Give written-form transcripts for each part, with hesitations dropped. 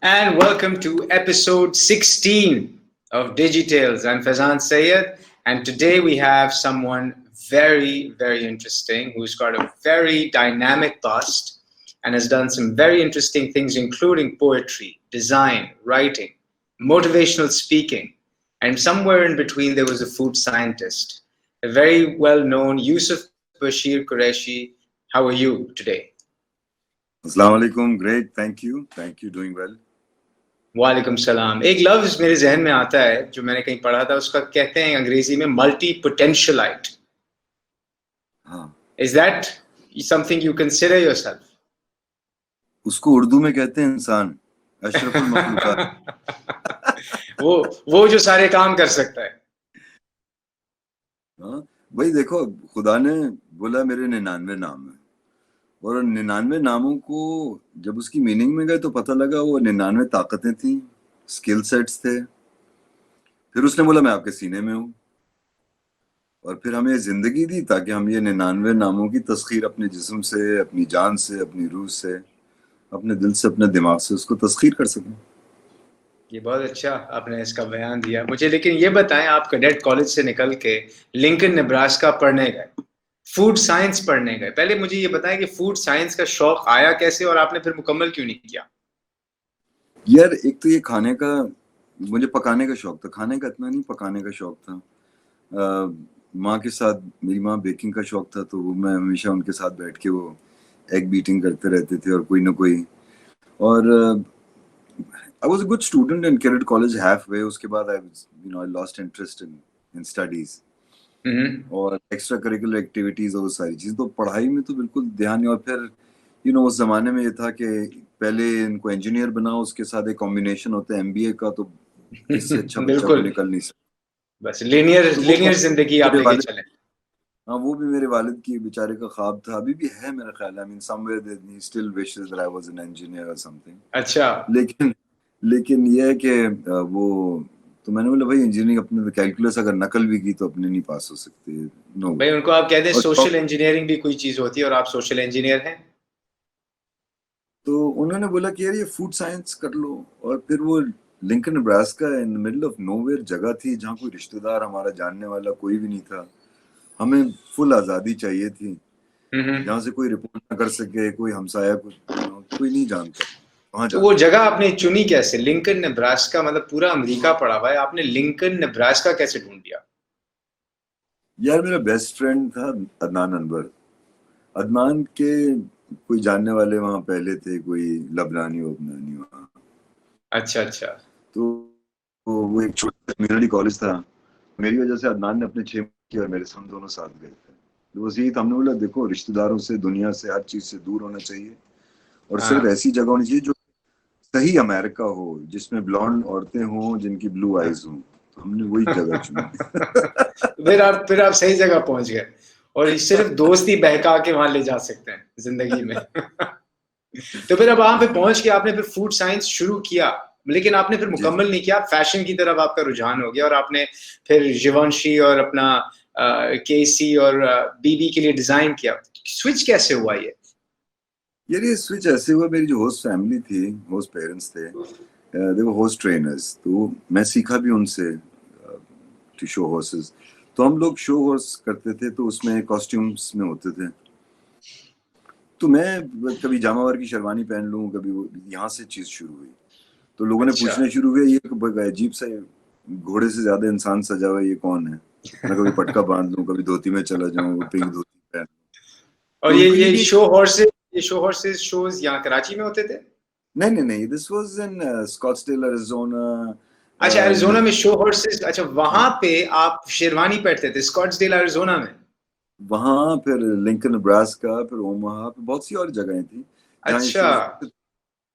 and welcome to episode 16 of Digitales. I'm Fazan Sayed, and today we have someone very, very interesting who's got a very dynamic past and has done some very interesting things, including poetry, design, writing, motivational speaking, and somewhere in between there was a food scientist, a very well known Yusuf Bashir Qureshi. How are you today? Assalamu alaikum. Great. Thank you. Doing well. वालेकुम सलाम। एक लफ्ज मेरे जहन में आता है जो मैंने कहीं पढ़ा था, उसका कहते हैं अंग्रेजी में मल्टी पोटेंशियलाइट। हाँ, is that something you consider yourself? उसको उर्दू में कहते हैं इंसान, अशरफुल मखलूकात। वो जो सारे काम कर सकता है। हाँ, भाई देखो, खुदा ने बोला मेरे 99 नाम है, और 99 नामों को जब उसकी मीनिंग में गए तो पता लगा वो 99 ताकतें थी, स्किल सेट्स थे। फिर उसने बोला मैं आपके सीने में हूँ, और फिर हमें जिंदगी दी ताकि हम ये 99 नामों की तस्खीर अपने जिस्म से, अपनी जान से, अपनी रूह से, अपने दिल से, अपने दिमाग से उसको तस्खीर कर सकें। ये बहुत अच्छा आपने इसका बयान दिया मुझे। लेकिन ये बताएं, आप कैडेट कॉलेज से निकल के लिंकन नेब्रास्का पढ़ने गए, फूड साइंस पढ़ने गए। पहले मुझे ये बताएं कि फूड साइंस का शौक आया कैसे और आपने फिर मुकम्मल क्यों नहीं किया? यार, एक तो ये खाने का, मुझे पकाने का शौक था। खाने का इतना नहीं, पकाने का शौक था। माँ के साथ, मेरी माँ बेकिंग का शौक था, तो वो मैं हमेशा उनके साथ बैठ के वो एग बीटिंग करते रहते थे, और कोई ना कोई। और I was a good student in cadet college half way. उसके बाद I lost interest in studies और एक्स्ट्रा करिकुलर एक्टिविटीज और वो सारी चीज। तो पढ़ाई में तो बिल्कुल ध्यान नहीं। और फिर उस जमाने में ये था कि पहले इनको इंजीनियर बनाओ, उसके साथ एक कॉम्बिनेशन होता है एमबीए का, तो इससे अच्छा बच्चा कोई बिल्कुल, निकल नहीं सकता। बस लीनियर तो वो लीनियर जिंदगी आप मेरे लेके वालिद, चले। हाँ, वो भी मेरे वालिद की बेचारे का ख्वाब था, अभी भी है मेरा ख्याल। I mean somewhere that he still wishes that I was an engineer और समथिंग। अच्छा, लेकिन ये है कि वो, तो मैंने बोला भाई इंजीनियरिंग अपने, कैलकुलस अगर नकल भी की तो अपने नहीं पास हो सकते। नो भाई वे। उनको आप कह दें और सोशल इंजीनियरिंग भी कोई चीज होती है और आप सोशल इंजीनियर हैं। तो उन्होंने बोला कि यार ये फूड साइंस कर लो। और फिर वो Lincoln Nebraska in the middle of nowhere जगह थी, जहाँ कोई रिश्तेदार हमारा जानने वाला कोई भी नहीं था। हमें फुल आज़ादी चाहिए थी, जहाँ से कोई रिपोर्ट ना कर सके, कोई हमसाया को कोई नहीं जानता वहाँ तो वो जाना। जगह आपने चुनी कैसे? लिंकन नेब्रास्का मतलब पूरा अमेरिका पड़ा हुआ है, आपने लिंकन नेब्रास्का कैसे ढूंढ दिया? यार, मेरा बेस्ट फ्रेंड था अदनान अनवर। अदनान के कोई जानने वाले वहाँ पहले थे, कोई लबनानी वबनानी वहाँ। अच्छा अच्छा। तो वो एक छोटा कम्युनिटी कॉलेज था। मेरी वजह से अदनान ने अपने 6 किया और मेरे से हम दोनों साथ गए थे। तो बस यही था, हमने बोला देखो रिश्तेदारों से, दुनिया से, हर चीज से दूर होना चाहिए, और सिर्फ हाँ ऐसी जगह होनी चाहिए जो सही अमेरिका हो, जिसमें ब्लॉन्ड औरतें हों, जिनकी ब्लू हाँ। आईज हों। तो हमने वही जगह चुनी। फिर आप सही जगह पहुंच गए, और ये सिर्फ दोस्त ही बहका के वहां ले जा सकते हैं जिंदगी में। तो फिर अब वहां पे पहुंच के आपने फिर फूड साइंस शुरू किया, लेकिन आपने फिर जी जी। मुकम्मल नहीं किया। फैशन की तरफ आपका रुझान हो गया और आपने फिर जीवंशी और अपना केसी और बीबी के लिए डिजाइन किया। स्विच कैसे हुआ ये? यार, ये स्विच ऐसे हुआ, मेरी जो होस्ट फैमिली थी, होस्ट पेरेंट्स थे, दे वर होस्ट ट्रेनर्स। तो मैं सीखा भी उनसे टू शो हॉर्सेस। तो हम लोग शो हॉर्स करते थे, तो उसमें कॉस्ट्यूम्स में होते थे। तो मैं कभी जामावार की शेरवानी पहन लूं, कभी वो, यहाँ से चीज शुरू हुई। तो लोगों ने अच्छा। पूछने शुरू हुए ये अजीब सा घोड़े से ज्यादा इंसान सजा हुआ है, ये कौन है? मैं कभी पटका बांध लूं, कभी धोती में चला जाऊं, पिंक धोती पहन। और तो ये उनको ये ये भी शो हॉर्सेस शोज यहाँ कराची में होते थे? नहीं नहीं नहीं, this was in Scottsdale Arizona. अच्छा, एरिजोना में शो मिल्फी। हॉर्सेस। अच्छा, वहां पे आप शेरवानी पहनते थे स्कॉट्सडेल एरिजोना में? वहां फिर लिंकन नेब्रास्का, फिर ओमाहा, फिर बहुत सी और जगहें थी जहाँ ये अच्छा, शोज होते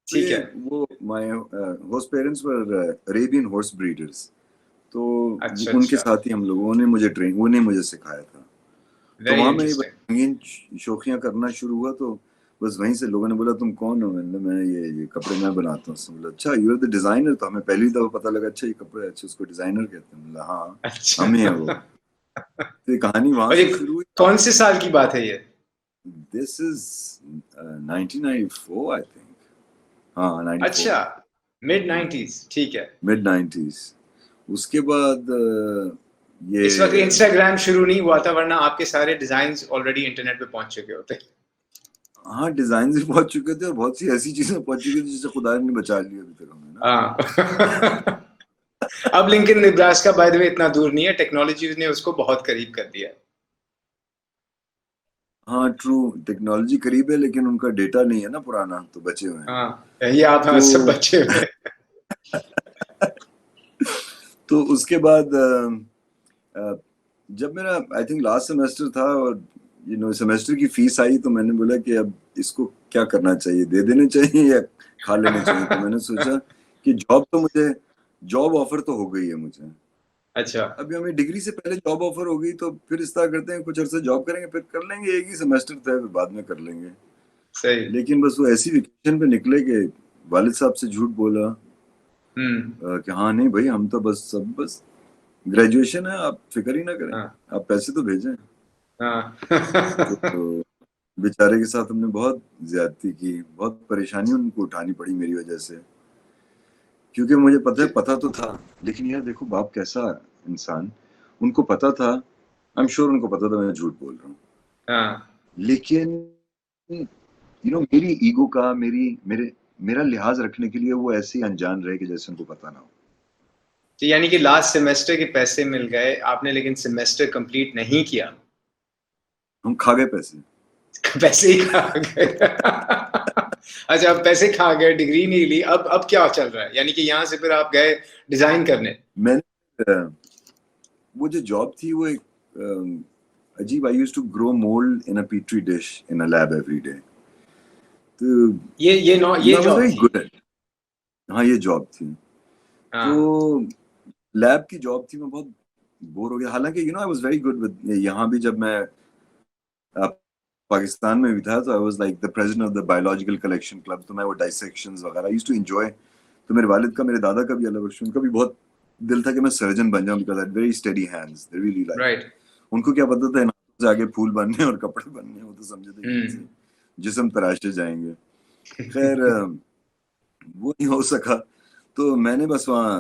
ठीक थे। है। वो my host parents were Arabian horse breeders. तो अच्छा उनके अच्छा। साथ ही हम लोगों ने उन्हें मुझे सिखाया था। तो वेरी वहां मैं ये इंटरेस्टिंग। रंगीन शोखियां करना शुरू हुआ। तो बस वहीं से लोगों ने बोला तुम कौन हो? मैंने, मैं ये कपड़े मैं बनाता हूँ। बोला अच्छा, यू आर द डिजाइनर। तो हमें पहली दफा पता लगा अच्छा ये कपड़े, अच्छा उसको डिजाइनर कहते हैं। बोला हाँ, अच्छा। हम ही है वो। तो ये कहानी वहां और ये से शुरू हुई। कौन से साल की बात है ये? This is 1994 I think. हाँ, 94। अच्छा, मिड 90s, ठीक है। Mid 90s। उसके बाद ये इस वक्त इंस्टाग्राम शुरू नहीं हुआ था, वरना आपके सारे डिजाइन्स ऑलरेडी इंटरनेट पे पहुंच चुके होते। हाँ, डिजाइन भी पहुंच चुके थे और बहुत सी ऐसी चीजें पहुंच चुकी थी जिसे खुदा ने बचा लिया अभी तक हमें ना। हाँ। अब Lincoln Nebraska by the way इतना दूर नहीं है, टेक्नोलॉजी ने उसको बहुत करीब कर दिया है। हाँ ट्रू, टेक्नोलॉजी करीब है लेकिन उनका डेटा नहीं है ना पुराना, तो बचे हुए हैं। हाँ, ये आप हाँ, सब तो बच्चे हुए। तो उसके बाद जब मेरा आई थिंक लास्ट सेमेस्टर था और सेमेस्टर की फीस आई, तो मैंने बोला कि अब इसको क्या करना चाहिए, दे देने चाहिए या खा लेने चाहिए। तो मैंने सोचा कि जॉब ऑफर तो हो गई है मुझे। अच्छा। अभी हमें डिग्री से पहले जॉब ऑफर हो गई, तो फिर इस तरह करते हैं कुछ अर्सा जॉब करेंगे, फिर कर लेंगे, एक ही सेमेस्टर था, फिर बाद में कर लेंगे। सही। लेकिन बस वो ऐसी वेकेशन पे निकले कि वालिद साहब से झूठ बोला कि हाँ नहीं भाई, हम तो बस ग्रेजुएशन है, आप फिक्र ही ना करें, हाँ आप पैसे तो भेजें। हाँ। तो बेचारे के साथ हमने बहुत ज्यादती की, बहुत परेशानी उनको उठानी पड़ी मेरी वजह से, क्योंकि मुझे पता तो था। लेकिन यार देखो बाप कैसा इंसान, उनको पता था, आई एम श्योर उनको पता था मैं झूठ बोल रहा हूँ, हाँ, लेकिन मेरी ईगो का मेरा लिहाज रखने के लिए वो ऐसे ही अनजान रहे कि जैसे उनको पता ना हो। तो यानी कि लास्ट सेमेस्टर के पैसे मिल गए आपने, लेकिन सेमेस्टर कंप्लीट नहीं किया। हम खा गए पैसे। पैसे ही खा गए। अच्छा, अब पैसे खा गए, डिग्री नहीं ली, अब क्या चल रहा है? यानी कि यहाँ से फिर आप गए डिजाइन करने। मैंने वो जो जॉब थी वो एक अजीब, I used to grow mould in a petri dish in a lab every day. तो ये आई वाज जॉब वेरी थी। Good at. हाँ ये जॉब थी। तो हाँ। लैब की जॉब थी, मैं बहुत बोर हो गया। हालांकि आई वाज वेरी गुड विद, यहाँ भी जब मैं अ, पाकिस्तान में भी था, तो I was like the president of the biological collection club. तो मैं वो डाइसेक्शंस वगैरह यूज्ड टू एंजॉय। तो मेरे वालिद का, मेरे दादा का भी, अल्लाह बख्श, उनका भी बहुत दिल था कि मैं सर्जन बन जाऊं, because I had very steady hands, they really like. Right. उनको क्या पता था इन हाथों से आगे फूल बनने और कपड़े बनने, वो तो समझे थे कि इनसे हम्म। जिस्म तराशे जाएंगे। खैर वो नहीं हो सका। तो मैंने बस वहाँ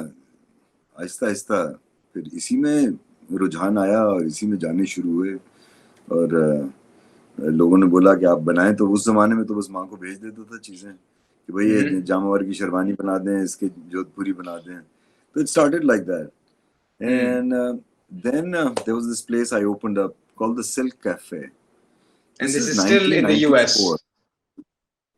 आहिस्ता आहिस्ता फिर इसी में रुझान आया और इसी में जाने शुरू हुए। और लोगों ने बोला कि आप बनाएं, तो उस जमाने में तो बस माँ को भेज देता था चीजें कि भाई ये जामावर की शेरवानी बना दें, इसके जोधपुरी बना दें। तो it started like that. And then there was this place I opened up called the silk cafe. And this this is is still in the US 1994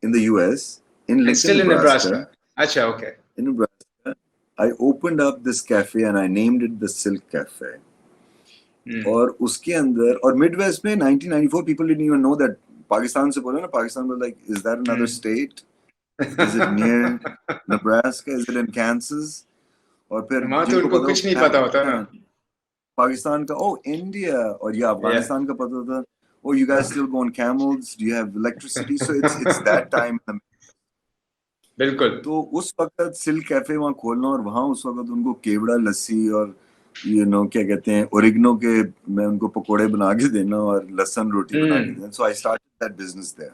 in the US, in and Lincoln, still in Nebraska. Nebraska. अच्छा, okay. In Nebraska, I opened up this cafe and I named it the Silk Cafe. और उसके अंदर, और Midwest में 1994 people didn't even know that, Pakistan से बोला ना, Pakistan was like, is that another state? Is it near Nebraska? Is it in Kansas? और फिर वहां तो जिनको उनको पता हो कुछ नहीं पता होता ना। पाकिस्तान का, oh India, और ये या अफगानिस्तान का पता था, oh you guys still go on camels, do you have electricity? So it's that time. बिल्कुल। तो उस वक्त सिल्क कैफे वहाँ खोलना, और वहाँ उस वक्त उनको केवड़ा लस्सी और क्या कहते हैं, ओरिगनो के, मैं उनको पकोड़े बना के देना और लहसुन रोटी बना के देना। So I started that business there.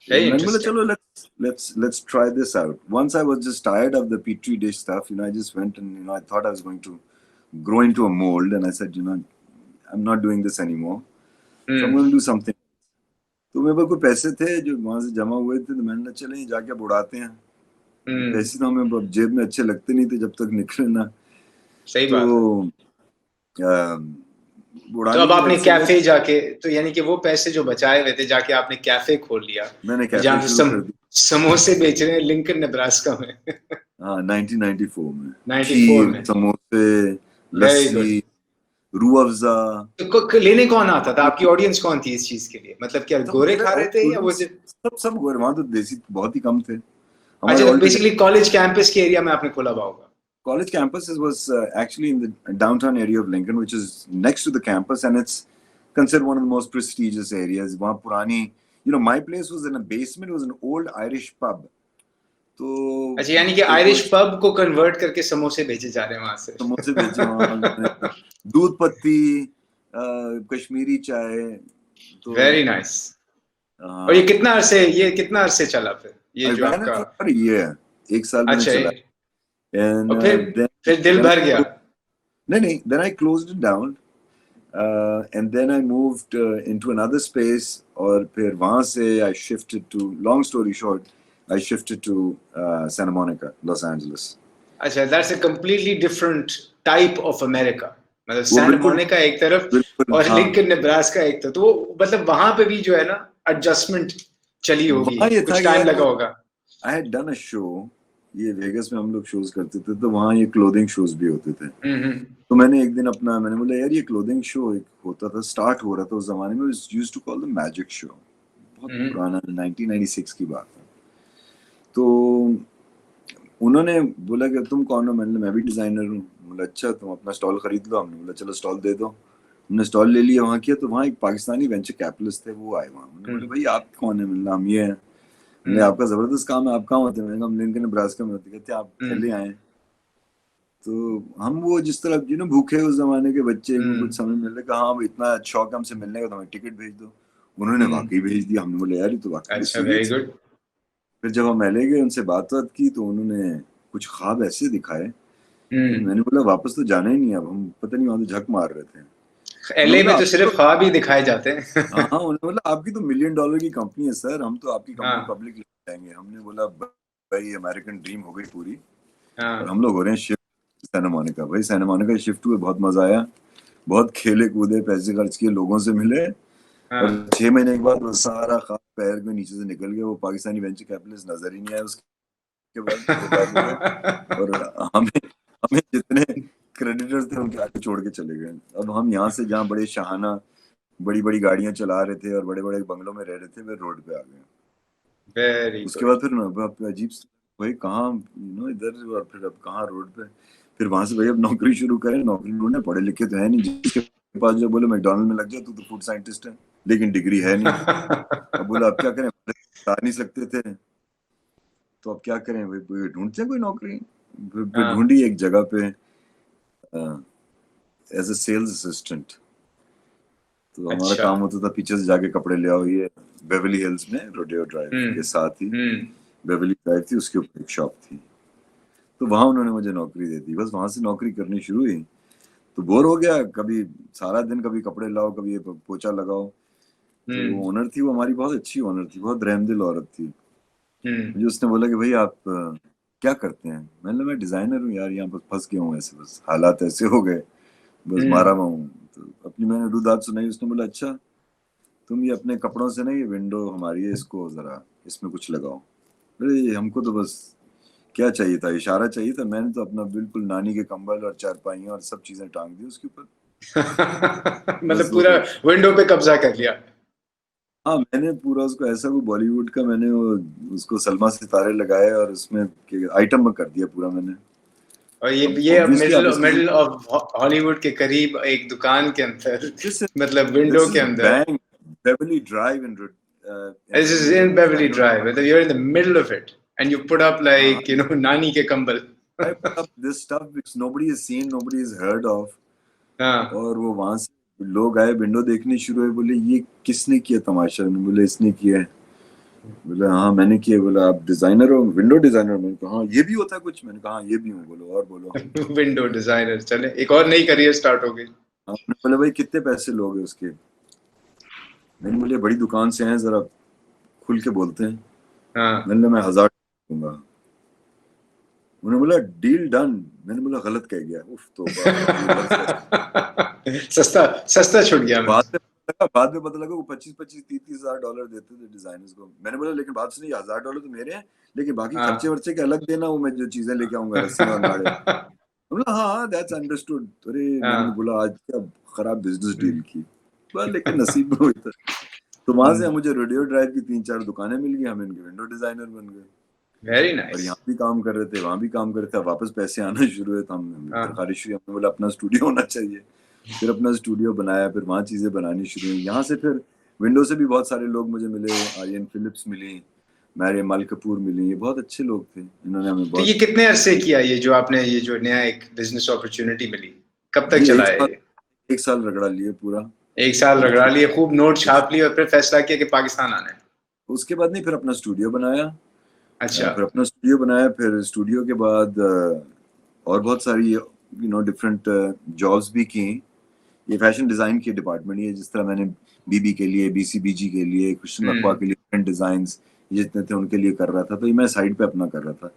Very मैंने बोला इंटरेस्टिंग। चलो let's try this out. Once I was just tired of the petri dish stuff, I just went and I thought I was going to grow into a mold, and I said, I'm not doing this anymore. So I'm going to do something. तो मेरे पास कोई पैसे थे जो वहां से जमा हुए थे, तो मैंने कहा चले जाके अब उड़ाते हैं। पैसे तो हमें जेब में अच्छे लगते नहीं थे जब तक निकले ना। सही तो बात है। तो उड़ाने अब की आपने लत से कैफे जाके, तो यानी कि वो पैसे जो बचाए हुए थे, जाके आपने कैफे खोल लिया मैंने जहाँ कैफे पे शुरू कर दी। समोसे बेच रहे हैं लिंकन नेब्रास्का में। हाँ 1994 में 94 खीर, में। समोसे, वेरी गुड। लस्सी, रूह अफ़ज़ा। तो लेने कौन आता था? आपकी ऑडियंस कौन थी इस चीज के लिए? मतलब क्या सब गोरे मेरे खा रहे ऑल थे या वो स्टूडेंट्स, सब गोरे। वहाँ तो देसी बहुत ही कम थे हमारे अच्छा, तो ऑल बेसिकली कॉलेज कैंपस के एरिया में आपने खोला हुआ होगा। college campus was actually in the downtown area of Lincoln, which is next to the campus, and it's considered one of the most prestigious areas. वहाँ पुरानी, my place was in a basement. It was an old Irish pub. तो अच्छा, यानी कि एक वो Irish pub को convert करके समोसे भेजे जा रहे हैं वहां से। समोसे बेचे वहाँ, दूध पत्ती, कश्मीरी चाय। तो वेरी नाइस। और ये कितना अरसे चला फिर, ये I जो ran it आपका? for about a year. एक साल मैंने अच्छा, चला एंड और फिर दिल भर गया। नहीं, then I closed it down and then I moved into another space और फिर वहाँ से I shifted to, long story short, I shifted to Santa Monica, Los Angeles. अच्छा, that's a completely different type of America. मतलब वो San बिल्कुल मोनिका एक तरफ बिल्कुल और हाँ, लिंकन नेब्रास्का एक तरफ, तो वो मतलब वहां पे भी जो है ना एडजस्टमेंट चली होगी, वहाँ ये था कुछ कि टाइम यार लगा होगा। I had done a show, ये वेगस में हम लोग शोज करते थे तो वहाँ ये क्लोथिंग शोज भी होते थे। हम्म। तो मैंने एक दिन अपना मैंने बोला यार ये क्लोथिंग शो एक होता था, स्टार्ट हो रहा था उस जमाने में, used to call the magic show, बहुत हम्म। पुराना 1996 की बात है। तो उन्होंने बोला कि तुम कौन हो, मैंने मैं भी डिजाइनर हूँ। बोला अच्छा तुम अपना स्टॉल खरीद लो। हमने बोला चलो स्टॉल दे दो। हमने स्टॉल ले लिया, वहाँ किया तो वहाँ एक पाकिस्तानी वेंचर कैपिटलिस्ट थे, वो आए वहाँ। उन्होंने बोला भाई आप कौन है? मैंने हम ये हैं। मैंने आपका जबरदस्त काम है, आप कहाँ होते हैं? मैंने कहा हम लिंकन नेब्रास्का में होते। कहते आप पहले आए। तो हम वो जिस तरह भूखे उस जमाने के बच्चे को कुछ समझ मिल रहा, हाँ इतना शौक है हमसे मिलने का तो हमें टिकट भेज दो। उन्होंने वाकई भेज दिया। हमने बोला यार ये तो वाकई अच्छा, वेरी सीरियस। गुड। फिर जब हम एलए गए उनसे बात की तो उन्होंने कुछ ख्वाब ऐसे दिखाए कि मैंने बोला वापस तो जाना ही नहीं, अब हम पता नहीं वहां तो झक मार रहे थे। उन्होंने एलए बोला में तो आप सिर्फ तो ख्वाब ही दिखाए जाते हैं। हाँ, उन्होंने बोला आपकी तो $1 मिलियन की कंपनी है सर, हम तो आपकी कंपनी हाँ पब्लिक ले जाएंगे। हमने बोला भाई अमेरिकन ड्रीम हो गई पूरी। और हाँ। हम लोग हो रहे हैं शिफ्ट सैंटा मोनिका। भाई सैंटा मोनिका शिफ्ट हुए, बहुत मजा आया, बहुत खेले कूदे, पैसे खर्च किए, लोगों से मिले। और हाँ। 6 महीने के बाद वो सारा ख्वाब पैर के नीचे से निकल गया। वो पाकिस्तानी वेंचर कैपिटलिस्ट नजर ही नहीं आया उसके बाद मुझे। और हमें हमें जितने क्रेडिटर्स थे उनके आगे छोड़ के चले गए। अब हम यहाँ से जहाँ बड़े शाहाना बड़ी बड़ी गाड़ियां चला रहे थे और बड़े बड़े बंगलों में रह रहे थे, वे रोड पे आ गए। वेरी उसके गुड। बाद फिर अजीब भाई कहाँ इधर, और फिर अब कहाँ रोड पे। फिर वहां से भाई अब नौकरी शुरू करें, नौकरी ढूंढे, पढ़े लिखे तो है नहीं। जिसके पास जो बोले मैकडोनल्ड में लग जाए, तू तो फूड साइंटिस्ट है, लेकिन डिग्री है नहीं। अब बोला अब क्या करें, बता नहीं सकते थे। तो अब क्या करें भाई, ढूंढते हैं कोई नौकरी। फिर हाँ। ढूंढी एक जगह पे एज ए सेल्स असिस्टेंट। तो हमारा अच्छा। काम होता था पीछे से जाके कपड़े ले आओ। ये बेवली हिल्स में रोडेओ ड्राइव के साथ ही हम्म। बेवली ड्राइव थी, उसके ऊपर एक शॉप थी। तो वहां उन्होंने मुझे नौकरी दे दी। बस वहां से नौकरी करनी शुरू हुई तो बोर हो गया, कभी सारा दिन कभी कपड़े लाओ, कभी ये पोछा लगाओ। तो वो हम्म। ओनर थी, वो हमारी बहुत अच्छी ओनर थी, बहुत रहमदिल औरत थी। हम्म। मुझे उसने बोला कि भाई आप क्या करते हैं? मैंने बोला मैं डिजाइनर हूँ यार, यहाँ पर फंस गया हूँ ऐसे, बस हालात ऐसे हो गए, बस मारा हम्म। हुआ हूँ। तो अपनी मैंने रुदात सुनाई। उसने बोला अच्छा तुम ये अपने कपड़ों से ना, ये विंडो हमारी है, इसको जरा इसमें कुछ लगाओ। अरे हमको तो बस क्या चाहिए था, इशारा चाहिए था। मैंने तो अपना बिल्कुल नानी के कंबल और चारपाइयाँ और सब चीजें टांग दी उसके ऊपर। बस मतलब वो पूरा विंडो पे कब्जा कर लिया। हाँ, मैंने पूरा उसको ऐसा कोई बॉलीवुड का मैंने वो उसको सलमा सितारे लगाए और उसमें आइटम में कर दिया पूरा मैंने। और अब ये अब ऑब्वियसली मिडिल आप इसकी मिडिल ऑफ हॉलीवुड के करीब एक दुकान के अंदर, दिस मतलब दिस विंडो के इज अंदर। Bank Beverly drive in This is LA, in Beverly I don't Drive. know. Whether you're in the middle of it and you put up हाँ, like nani ke kambal. I put up this stuff which nobody has seen, nobody has heard of। हाँ। और वो वहां से लोग आए, window देखनी शुरू हुए, बोले ये किसने किया तमाशा? मैंने बोले इसने किया है। बोले हाँ मैंने किया। बोला आप डिजाइनर हो, विंडो डिजाइनर? मैंने कहा हाँ ये भी होता है कुछ? मैंने कहा हाँ ये भी हूँ। बोलो और बोलो। विंडो डिजाइनर, चले एक और नई करियर स्टार्ट हो गई। आपने बोले भाई कितने पैसे लोगे उसके? मैंने बोले बड़ी दुकान से हैं, जरा खुल के बोलते हैं। हाँ। मैंने बोला मैं 1000 दूंगा। उन्होंने बोला डील डन। मैंने बोला गलत कह गया, उफ तौबा, ये लफ्ज कैसे? सस्ता सस्ता छूट गया मैं। बाद में पता लगा वो 25-25-30-30 हजार डॉलर देते थे डिजाइनर्स को। मैंने बोला लेकिन बात सुनिए, $1000 तो मेरे हैं, लेकिन बाकी खर्चे हाँ। वर्चे के अलग देना, वो मैं जो चीजें लेके आऊंगा, रस्सियां और नाड़े। बोला हाँ दैट्स अंडरस्टूड। अरे मैंने हाँ। बोला आज क्या खराब बिजनेस डील की। बस लेकिन नसीब में हुई था। तो वहां से मुझे रेडियो ड्राइव की 3-4 दुकानें मिल गई, हम इनके विंडो डिजाइनर बन गए। वेरी और नाइस। यहाँ भी काम कर रहे थे, वहां भी काम कर रहे थे। अब वापस पैसे आना शुरू हुए तो हम फिर हाँ। खारिश हुई। हमने बोला अपना स्टूडियो होना चाहिए। फिर अपना स्टूडियो बनाया, फिर वहां चीजें बनानी शुरू हुई। यहाँ से फिर विंडो से भी बहुत सारे लोग मुझे मिले, आर्यन फिलिप्स मिली, मैरियम माल कपूर मिली। ये बहुत अच्छे लोग थे, इन्होंने हमें तो ये बहुत। कितने अरसे किया, ये जो आपने ये जो नया एक बिजनेस अपॉर्चुनिटी मिली, कब तक जी चला है ये? 1 साल रगड़ा लिए पूरा। एक साल रगड़ा उसके लिए, खूब नोट छाप लिए और फिर फैसला किया कि पाकिस्तान आना है। उसके बाद नहीं, फिर अपना स्टूडियो बनाया। अच्छा। फिर अपना स्टूडियो बनाया, फिर स्टूडियो के बाद और बहुत सारी डिफरेंट जॉब्स भी की। ये फैशन डिजाइन के डिपार्टमेंट, ये जिस तरह मैंने बीबी के लिए, बीसीबीजी के लिए, क्रिश्चियन लक्वा हम्म। के लिए डिफरेंट डिजाइन जितने थे उनके लिए कर रहा था, तो ये मैं साइड पे अपना कर रहा था।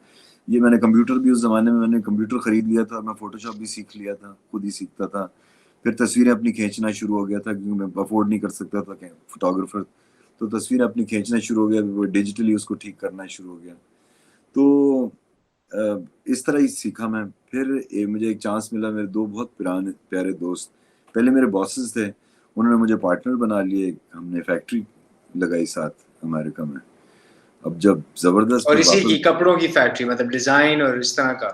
ये मैंने कंप्यूटर भी, उस जमाने में मैंने कंप्यूटर खरीद लिया था, मैं फोटोशॉप भी सीख लिया था, खुद ही सीखता था। फिर तस्वीरें अपनी खींचना शुरू हो गया था, क्योंकि मैं अफोर्ड नहीं कर सकता था फोटोग्राफर, तो तस्वीरें अपनी खींचना शुरू हो गया, वो डिजिटली उसको ठीक करना शुरू हो गया। तो इस तरह ही सीखा मैं। फिर मुझे एक चांस मिला, मेरे दो बहुत पुराने प्यारे दोस्त, पहले मेरे बॉसेस थे, उन्होंने मुझे पार्टनर बना लिए, हमने फैक्ट्री लगाई साथ अमेरिका में। अब जब जबरदस्त और फिर इसी की वापस, कपड़ों की फैक्ट्री, मतलब डिजाइन और इस तरह का?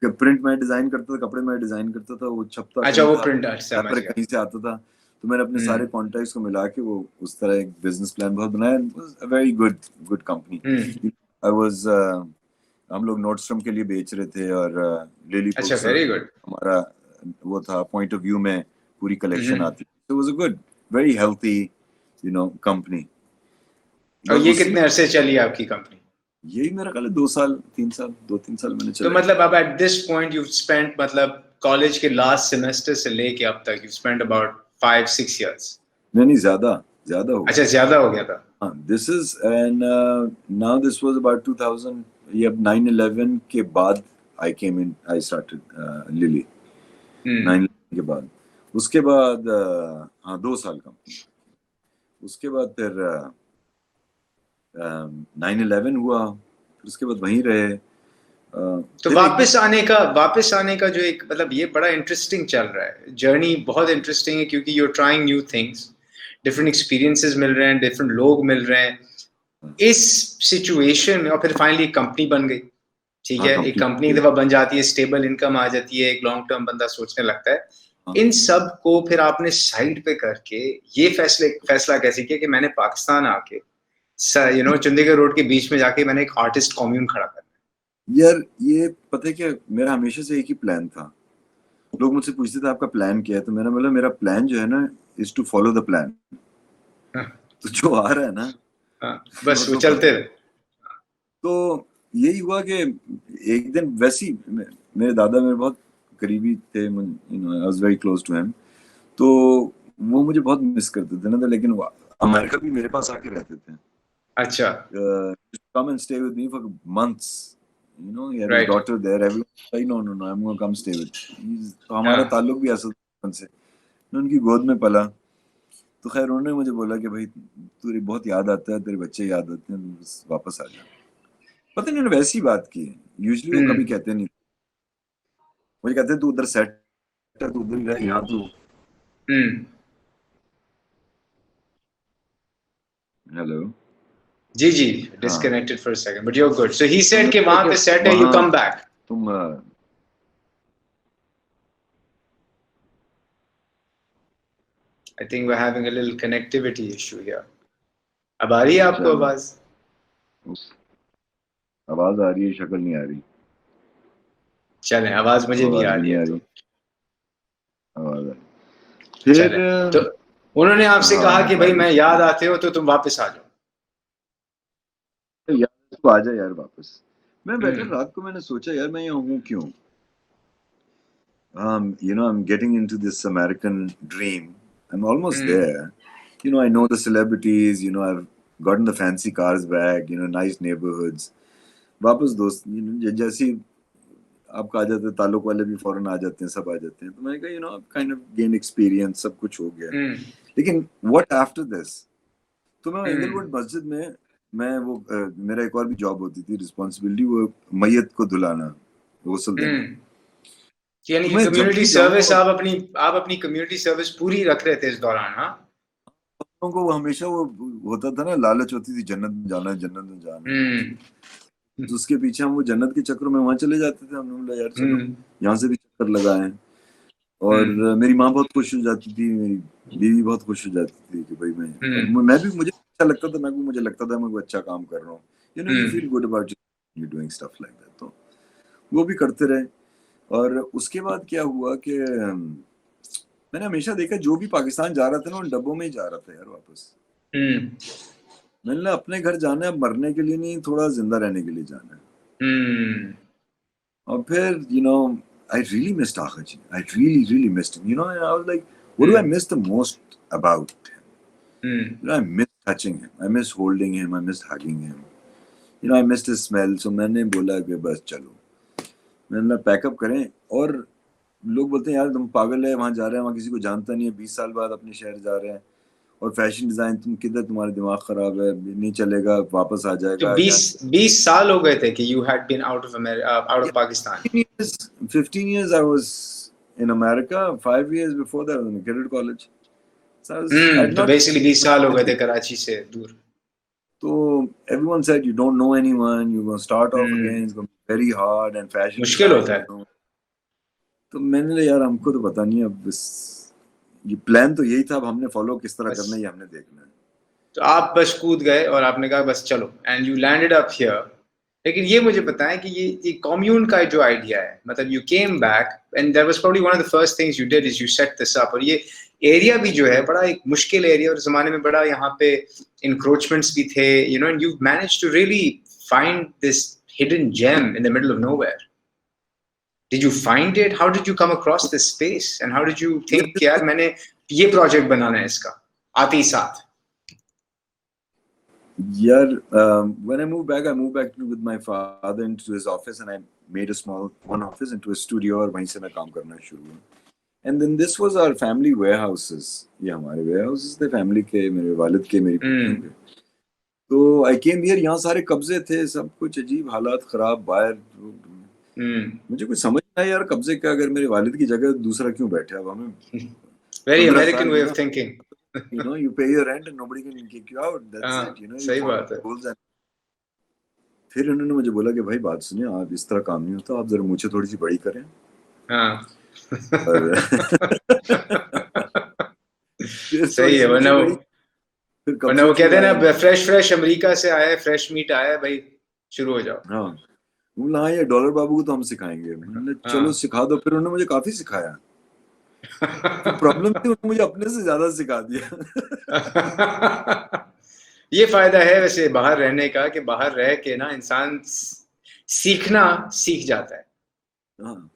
प्रिंट मैं डिजाइन करता था, कपड़े मैं डिजाइन करता था, वो छपता अच्छा, कहीं वो था, प्रिंटर, समझ पर गया। कहीं से आता था। तो मैंने अपने सारे हम्म। कॉन्टैक्ट्स को मिला के वो उस तरह एक बिजनेस प्लान बहुत बनाया। Very good, good company. Hmm. I was, हम लोग नोटस्ट्रम के लिए बेच रहे थे, और लिली अच्छा, पुल्सर वेरी गुड। हमारा वो था, पॉइंट ऑफ व्यू में पूरी कलेक्शन हम्म। आती थी। तो was a good, very healthy company. और और ये उसी में कितने अरसे चली आपकी कंपनी? यही मेरा ख्याल है 2 साल 3 साल, 2-3 साल मैंने तो चलाई। मतलब अब at this point you spent, मतलब कॉलेज के लास्ट सेमेस्टर से लेके अब तक यू स्पेंट अबाउट 5-6 years? नहीं नहीं, ज्यादा ज्यादा हो अच्छा, गया। ज्यादा हो गया था। हाँ, this is and now this was about 2000, ये अब 9/11 के बाद आई केम इन, आई स्टार्टेड लिली। हम्म। 9/11 के बाद, उसके बाद हाँ 2 साल का। उसके बाद फिर 9/11 हुआ, फिर उसके बाद वहीं रहे। तो फिर एक दिन, वापस आने का जो एक, मतलब ये बड़ा इंटरेस्टिंग चल रहा है, जर्नी बहुत इंटरेस्टिंग है, क्योंकि you are trying new things, different experiences मिल रहे हैं, डिफरेंट लोग मिल रहे हैं इस सिचुएशन में, और फिर फाइनली कंपनी बन गई। ठीक हाँ है, एक कंपनी एक कंप्लीट, दफा बन जाती है, स्टेबल इनकम आ जाती है, एक लॉन्ग टर्म बंदा सोचने लगता है। हाँ इन सब को फिर आपने साइड पे करके ये फैसला कैसे किया कि मैंने पाकिस्तान आके चंडीगढ़ रोड के बीच में जाके मैंने एक आर्टिस्ट कॉम्यून खड़ा करना यार, ये पता है क्या, मेरा हमेशा से एक ही प्लान था। लोग मुझसे पूछते थे आपका प्लान क्या है, तो मैंने बोला मेरा प्लान जो है ना, is to follow the plan. है। तो जो आ रहा है ना, हाँ, मैं बस वो उसको चलते करता हूँ। रहे। तो यही हुआ कि एक दिन वैसी, मेरे दादा मेरे बहुत करीबी थे, I was very close to him. तो वो मुझे बहुत मिस करते थे ना, तो लेकिन वो अमेरिका भी मेरे पास आके रहते थे। अच्छा। Come and stay with me for months. He had his right. daughter there. Everyone said, no, no, no, I'm going to come stay with you. तो हमारा हाँ। ताल्लुक भी ऐसा था उनसे। मैं उनकी गोद में पला। तो खैर उन्होंने मुझे बोला कि भाई तुझे बहुत याद आता है, तेरे बच्चे याद आते हैं, तू बस वापस आ जा। पता नहीं उन्होंने वैसी बात की है। यूजली वो कभी हम्म। कहते नहीं। मुझे कहते हैं तू उधर सेट है, तू उधर ही रह, यहाँ तू। हम्म। हेलो। जी जी, हाँ, disconnected for a second but you are good, so ही तो सेड कि उन्होंने वहां कहा पे कि सेट है, यू वहाँ कम बैक। तुम I think we are having a little connectivity issue here. अब आ रही है आपको चलो, आवाज? आवाज आ रही है, शक्ल नहीं आ रही। चलें, आवाज मुझे अब भी आवाज आ भी रही नहीं है आ तो। रही, आवाज आ रही। फिर चलें, तो उन्होंने आपसे हाँ, कहा कि भाई मैं बारिश याद आते हो तो तुम वापस आ जाओ। यार तू आ जा यार वापस। मैं बैठा हम्म। रात को, मैंने सोचा यार मैं यहाँ हूँ क्यों। I'm getting into this American dream. I'm almost hmm. there. I know the celebrities. I've gotten the fancy cars back. Nice neighborhoods. वापस दोस्त, जैसे ही आपका आ जाते हैं, ताल्लुक वाले भी फौरन आ जाते हैं, सब आ जाते हैं। तो मैंने कहा काइंड ऑफ गेन एक्सपीरियंस, सब कुछ हो गया। हम्म। लेकिन व्हाट आफ्टर दिस। तो मैं हम्म। एंगलवुड मस्जिद में, मैं वो मेरा एक और भी जॉब होती थी, रिस्पॉन्सिबिलिटी, वो मैयत को धुलाना, गुस्ल देना। हम्म। यानी तो कि मैं जब कम्युनिटी भी सर्विस, जाऊँ, आप अपनी कम्युनिटी सर्विस पूरी रख रहे थे इस दौरान, हाँ? लोगों को हमेशा वो होता था ना, लालच होती थी, जन्नत में जाना है, जन्नत में जाना है। हम्म। तो उसके पीछे हम वो जन्नत के चक्कर में वहां चले जाते थे। हमने बोला यार चलो हम्म। यहाँ से भी चक्कर लगाए। और हम्म। मेरी माँ बहुत खुश हो जाती थी, मेरी बीवी बहुत खुश हो जाती थी कि भाई मैं, और हम्म। मैं भी, मुझे अच्छा लगता था, मुझे लगता था मैं कोई अच्छा काम कर रहा हूँ। You hmm. Feel good about you doing stuff like that. तो वो भी करते रहे। और उसके बाद क्या हुआ कि मैंने हमेशा देखा जो भी पाकिस्तान जा रहा था ना, उन डब्बों में ही जा रहा था यार वापस। हम्म। मैंने अपने घर जाना है मरने के लिए नहीं, थोड़ा जिंदा रहने के लिए जाना है। और फिर I really missed Akhaji. I really missed him. And I was like, what do I miss the most about him? I miss touching him. I miss holding him. I miss hugging him. I missed his smell. So मैंने बोला कि बस चलो, मैंने pack up करें। और लोग बोलते हैं यार तुम पागल है, वहां जा रहे हैं, वहां किसी को जानता नहीं है, 20 साल बाद अपने शहर जा रहे हैं, और फैशन डिजाइन तुम किधर, तुम्हारा दिमाग खराब है, नहीं चलेगा, वापस आ तो जाएगा। 20 साल हो गए थे कि you had been out of Pakistan. 15 years I was in America. 5 years before that I was in a cadet college. So I'd तो not. basically 20 साल हो गए थे कराची से दूर. So everyone said you don't know anyone, you're going to start off again, it's going to be very hard and fashion मुश्किल design, होता है. तो मैंने कहा यार हमको तो पता नहीं, अब ये प्लान तो यही था, अब हमने फॉलो किस तरह करना है ये हमने देखना है। तो आप बस कूद गए और आपने कहा बस चलो, and you landed up here. लेकिन ये मुझे बताएं कि ये कम्यून का जो आइडिया है, मतलब you came back and that was probably one of the first things you did is you set this up. और ये एरिया भी जो है बड़ा एक मुश्किल एरिया, और जमाने में बड़ा यहाँ पे इंक्रोचमेंट्स भी थे, and you managed to really find this hidden gem in the middle of nowhere. Did you find it? How did you come across this space? And how did you think कि यार मैंने ये project बनाना है इसका आते ही साथ? Yeah, when I moved back with my father into his office, and I made a small one office into a studio, और वहीं से मैं काम करना शुरू हुआ. And then this was our family warehouses. ये हमारे warehouses थे, family के, मेरे वालिद के, मेरी पुप्पियों के. तो I came here, यहाँ सारे कब्जे थे, सब कुछ अजीब हालात खराब, बाहर. मुझे कुछ समझ नहीं आया यार, कब्जे क्या, अगर मेरे वालिद की जगह दूसरा क्यों बैठा है. अब हमें very American way of thinking. You pay your rent and nobody can kick you out. That's it. सही बात है. फिर उन्होंने मुझे बोला कि भाई बात सुनिए, आप इस तरह काम नहीं होता, आप जरा मुझे थोड़ी सी बड़ी करें. सही है. वरना वो कहते हैं ना, फ्रेश अमेरिका से आया, फ्रेश मीट आया, भाई शुरू हो जाओ. हाँ, बोला ये डॉलर बाबू को तो हम सिखाएंगे. मैंने चलो सिखा दो. फिर उन्होंने मुझे काफी सिखाया. प्रॉब्लम थी, उन्होंने मुझे अपने से ज्यादा सिखा दिया. ये फायदा है वैसे बाहर रहने का, कि बाहर रह के ना इंसान सीखना सीख जाता है. हाँ,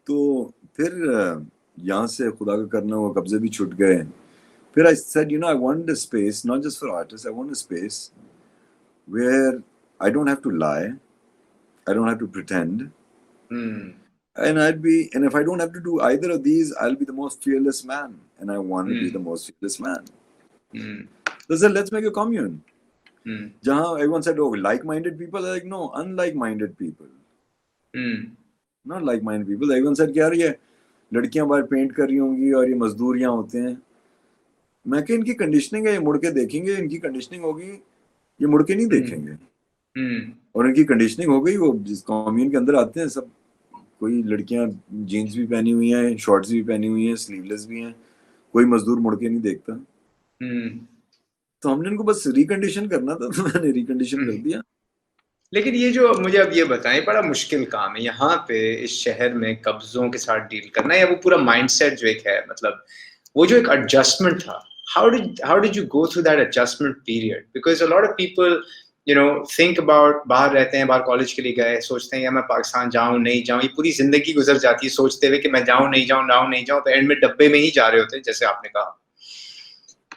तो फिर यहाँ से खुदा का करना हुआ, कब्जे भी छूट गए. फिर I said, I want a space, not just for artists, I want a space where I don't have to lie, I don't have to pretend. And if I don't have to do either of these, I'll be the most fearless man, and I want to be the most fearless man. So I said, let's make a commune. Jahan everyone said, oh, like-minded people. I'm like, no, unlike-minded people. Not like-minded people. Everyone said, यार ये लड़कियां बाहर paint कर रही होंगी और ये मजदूर यहाँ होते हैं. मैं कि इनकी कंडीशनिंग है, ये मुड़ के देखेंगे, इनकी कंडीशनिंग होगी, ये मुड़ के नहीं देखेंगे. और इनकी कंडीशनिंग हो गई, वो जिस कम्यून के अंदर आते हैं सब, कोई लड़कियां जीन्स भी पहनी हुई हैं, शॉर्ट्स भी पहनी हुई हैं, स्लीवलेस भी हैं, कोई मजदूर मुड़ के नहीं देखता. तो हमने इनको बस रिकंडीशन करना था, तो मैंने रिकंडीशन कर दिया. लेकिन ये जो मुझे अब ये बताएं, बड़ा मुश्किल काम है यहाँ पे इस शहर में कब्जों के साथ डील करना, या वो पूरा माइंडसेट जो एक है, मतलब वो जो एक एडजस्टमेंट था. how did you go through that adjustment period? Because a lot of people think about, बाहर रहते हैं, बाहर कॉलेज के लिए गए, सोचते हैं या मैं पाकिस्तान जाऊं नहीं जाऊं, ये पूरी जिंदगी गुजर जाती है सोचते हुए कि मैं जाऊं नहीं जाऊं, तो एंड में डब्बे में ही जा रहे होते हैं, जैसे आपने कहा.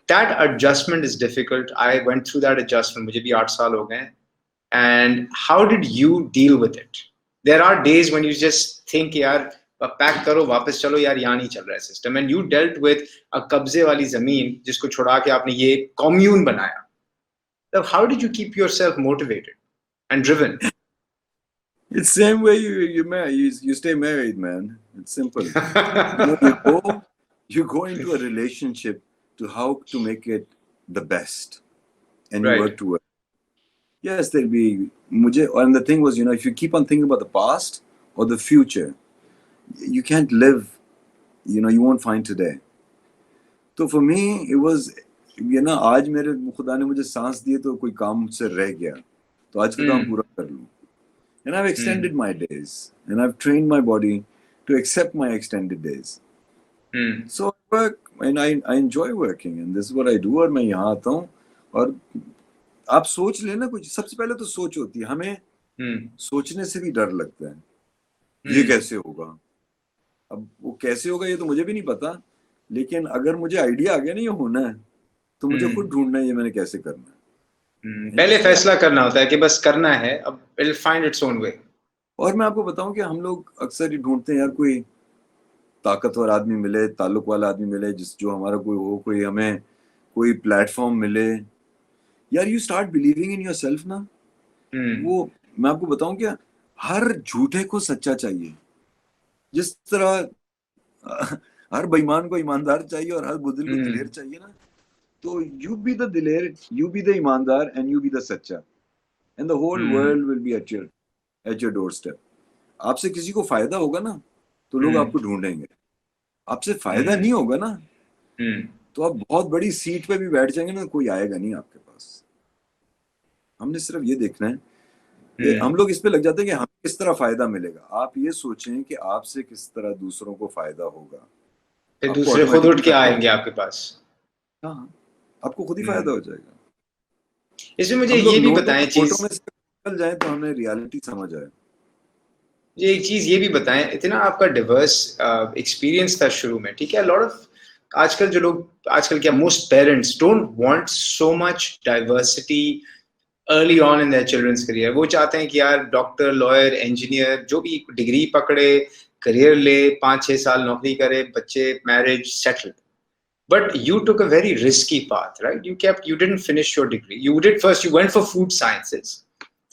That adjustment is difficult. I went through that adjustment. मुझे भी 8 साल हो गए. And how did you deal with it? There are days when you just think यार पैक करो, वापस चलो यार, यहाँ नहीं चल रहा है system. And you dealt with a कब्जे वाली जमीन जिसको छुड़ा के आपने ये कम्यून बनाया. So how did you keep yourself motivated and driven? It's the same way you stay married, man. It's simple. You go into a relationship to how to make it the best, and you work towards. Yes, there'll be and the thing was, if you keep on thinking about the past or the future, you can't live. You won't find today. So for me, it was, आज मेरे खुदा ने मुझे सांस दिए तो कोई काम मुझसे रह गया, तो आज का काम पूरा कर लूं. And I've extended my days, and I've trained my body to accept my extended days. So I work, and I enjoy working, and this is what I do. और मैं यहाँ आता हूँ और आप सोच लेना कुछ, सबसे पहले तो सोच होती है, हमें हम्म सोचने से भी डर लगता है, ये हम्म कैसे होगा। अब वो कैसे होगा ये तो मुझे भी नहीं पता, लेकिन अगर मुझे आइडिया आ गया ना ये होना है, तो मुझे खुद हम्म ढूंढना है ये मैंने कैसे करना है पहले इसलिए। फैसला करना होता है कि बस करना है, अब it find its own way. और मैं आपको बताऊं कि हम लोग अक्सर ही ढूंढते हैं यार, कोई ताकतवर आदमी मिले, ताल्लुक वाला आदमी मिले, जिस जो हमारा कोई हो, कोई हमें कोई प्लेटफॉर्म मिले। यार you start believing in your self ना। हम्म वो मैं आपको बताऊं क्या, हर झूठे को सच्चा चाहिए, जिस तरह हर बेईमान को ईमानदार चाहिए और हर बुज़दिल को दिलेर हम्म चाहिए ना। तो यू बी द दिलेर, यू बी द ईमानदार, एंड यू बी द सच्चा, and the whole hmm world will be at your doorstep. आपसे किसी को फायदा होगा ना, तो लोग हम्म आपको ढूंढेंगे। आपसे फायदा हम्म नहीं होगा ना, हम्म तो आप बहुत बड़ी सीट पे भी बैठ जाएंगे ना, कोई आएगा नहीं आपके पास। हमने सिर्फ ये देखना है कि हम्म हम लोग इस पे लग जाते हैं कि हमें किस तरह फायदा मिलेगा। आप ये सोचें कि आपसे किस तरह दूसरों को फायदा होगा, फिर आपको दूसरे खुद उठ ऑटोमेटिकली के फायदा हो आएंगे जाएगा। आपके पास। हाँ हाँ, आपको खुद ही फायदा हम्म हो जाएगा। इसमें मुझे हम लोग ये भी नोटों बताएं और चीज, फोटो में से निकल जाए तो हमें रियलिटी समझ आए। ये एक चीज ये भी बताएं, इतना आपका डिवर्स एक्सपीरियंस था शुरू में, ठीक है, लॉट ऑफ आजकल जो लोग, आजकल क्या, most parents don't want so much diversity early on in their children's career. वो चाहते हैं कि यार डॉक्टर, लॉयर, इंजीनियर, जो भी डिग्री पकड़े, करियर ले, 5-6 साल नौकरी करे, बच्चे, marriage, settle. But you took a very risky path, right? You didn't finish your degree. You did first, you went for food sciences.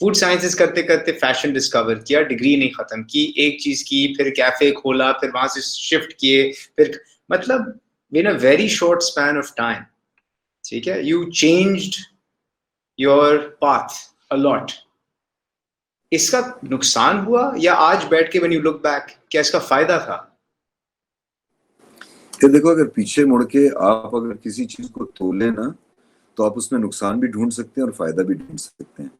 Food sciences करते करते फैशन डिस्कवर किया, डिग्री नहीं खत्म की, एक चीज की, फिर कैफे खोला, फिर वहां से शिफ्ट किए, फिर मतलब in a very short span of time, ठीक है, you changed your path a lot. इसका नुकसान हुआ या आज बैठ के व्हेन यू लुक बैक क्या इसका फायदा था? ये देखो, अगर पीछे मुड़ के आप अगर किसी चीज को तोले ना, तो आप उसमें नुकसान भी ढूंढ सकते हैं और फायदा भी ढूंढ सकते हैं।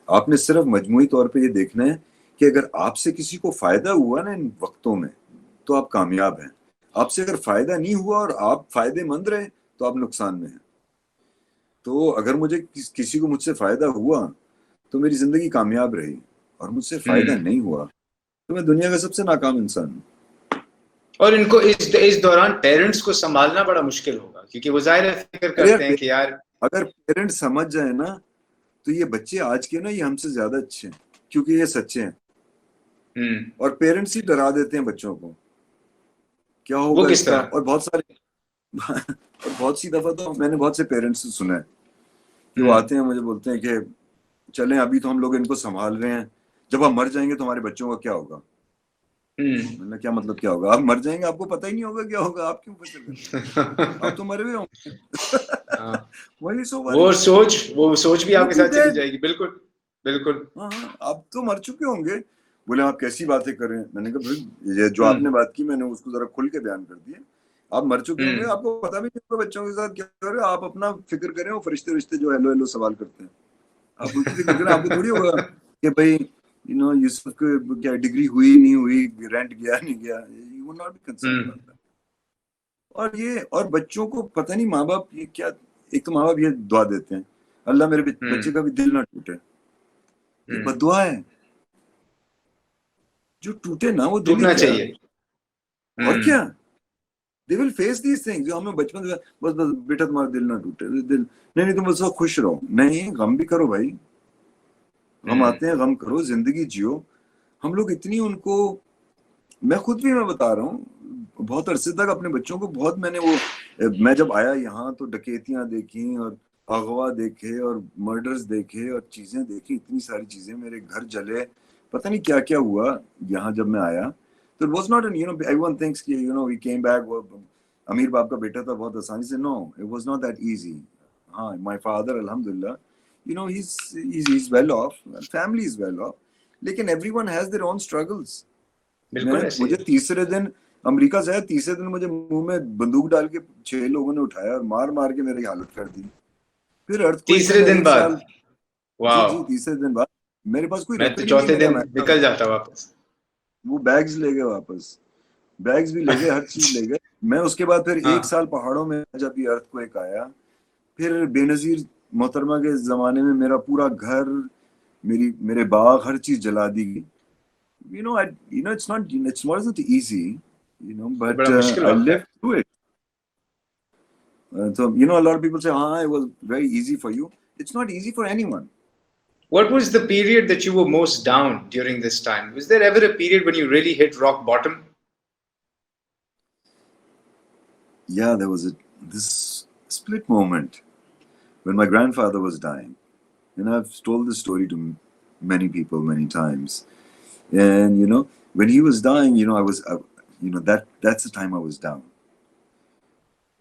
आपने सिर्फ मजमूई तौर पे ये देखना है कि अगर आपसे किसी को फायदा हुआ ना इन वक्तों में, तो आप कामयाब हैं। आपसे अगर फायदा नहीं हुआ और आप फायदेमंद रहे, तो आप नुकसान में हैं। तो अगर मुझे किसी को मुझसे फायदा हुआ, तो मेरी जिंदगी कामयाब रही, और मुझसे फायदा हम्म नहीं हुआ, तो मैं दुनिया का सबसे नाकाम इंसान हूँ। और इनको इस दौरान पेरेंट्स को संभालना बड़ा मुश्किल होगा, क्योंकि वो जाहिर है फिक्र अरे यार, करते हैं कि यार। अगर पेरेंट्स समझ जाए ना, तो ये बच्चे आज के ना ये हमसे ज्यादा अच्छे हैं, क्योंकि ये सच्चे हैं। हम्म और पेरेंट्स ही डरा देते हैं बच्चों को, क्या वो होगा किस इसका। तरह? और बहुत सारे और बहुत सी दफा तो मैंने बहुत से पेरेंट्स से सुना है कि वो हम्म आते हैं, मुझे बोलते हैं कि चलें, अभी तो हम लोग इनको संभाल रहे हैं, जब हम मर जाएंगे तो हमारे बच्चों का क्या होगा। हम्म मैंने क्या मतलब क्या होगा, आप मर जाएंगे आपको पता ही नहीं होगा क्या होगा, आप क्यों फिक्र कर रहे हैं, आप तो मरे हुए होंगे। हाँ, वही सो वरी, वो सोच भी यू आपके बी साथ चली डेड। जाएगी, बिल्कुल बिल्कुल। हाँ हाँ, आप तो मर चुके होंगे। बोले आप कैसी बातें कर रहे हैं। मैंने कहा भाई, ये जो आपने हम्म बात की मैंने उसको जरा खुल के बयान कर दिया। आप मर चुके होंगे, हम्म आपको पता भी नहीं होगा बच्चों के साथ क्या कर रहे हो। आप अपना फिक्र करें, वो फरिश्ते रिश्ते जो हेलो हेलो सवाल करते हैं, आप उनकी फिक्र करें। आपको थोड़ी होगा कि भाई यूसुफ को क्या डिग्री हुई नहीं हुई, रेंट गया नहीं गया, you will not be concern hmm about that. और बच्चों को पता नहीं माँ बाप ये क्या, एक तो माँ बाप ये दुआ देते हैं, अल्लाह मेरे बच्चे हम्म का भी दिल ना टूटे। ये हम्म बद्दुआ है, जो टूटे ना वो दिल ही टूटना क्या। चाहिए। और क्या, hmm they will face these things. जो हमें बचपन से बस बस बेटा तुम्हारा दिल ना टूटे, दिल नहीं, नहीं तुम बस खुश रहो, नहीं गम भी करो भाई, गम हम्म आते हैं गम करो, जिंदगी जियो। हम लोग इतनी उनको, मैं खुद भी मैं बता रहा हूँ, बहुत अरसे तक अपने बच्चों को बहुत मैंने वो, मैं जब आया यहाँ तो डकैतियां देखी और अगवा देखे और मर्डर्स देखे और चीजें देखी, इतनी सारी चीजें, मेरे घर जले, पता नहीं क्या क्या हुआ यहाँ जब मैं आया। तो it was not an everyone thinks कि वी केम बैक, वो अमीर बाप का बेटा था, बहुत आसानी से। No, it was not that easy. हाँ, माय फादर अल्हम्दुलिल्लाह, he's well off, family is well off, लेकिन everyone has their own struggles। बिल्कुल ऐसे ही मुझे है। तीसरे दिन अमेरिका से आया, तीसरे दिन मुझे मुंह में बंदूक डाल के 6 लोगों ने उठाया और मार मार के मेरी हालत कर दी। फिर अर्थक्वेक में तीसरे मैं दिन एक बाद? साल, जी वाह, जी, तीसरे दिन बाद मेरे पास कोई मैं तो रकन ही नहीं चौथे मेरे दिन अमेरिका में। निकल जाता वापस। वो बैग्स ले गए वापस, बैग्स भी ले गए, हर चीज ले गए। मैं उसके बाद फिर एक हाँ। साल पहाड़ों में, जब ये अर्थक्वेक आया, फिर बेनजीर मोहतरमा के ज़माने में मेरा पूरा घर, मेरे बाग, हर चीज़ जला दी गई. It wasn't easy, तो but बड़ा मुश्किल I होता है. lived through it. So, a lot of people say, it was very easy for you. It's not easy for anyone. What was the period that you were most down during this time? Was there ever a period when you really hit rock bottom? Yeah, there was this split moment when my grandfather was dying. And I've told this story to many people many times. And, when he was dying, that's the time I was down.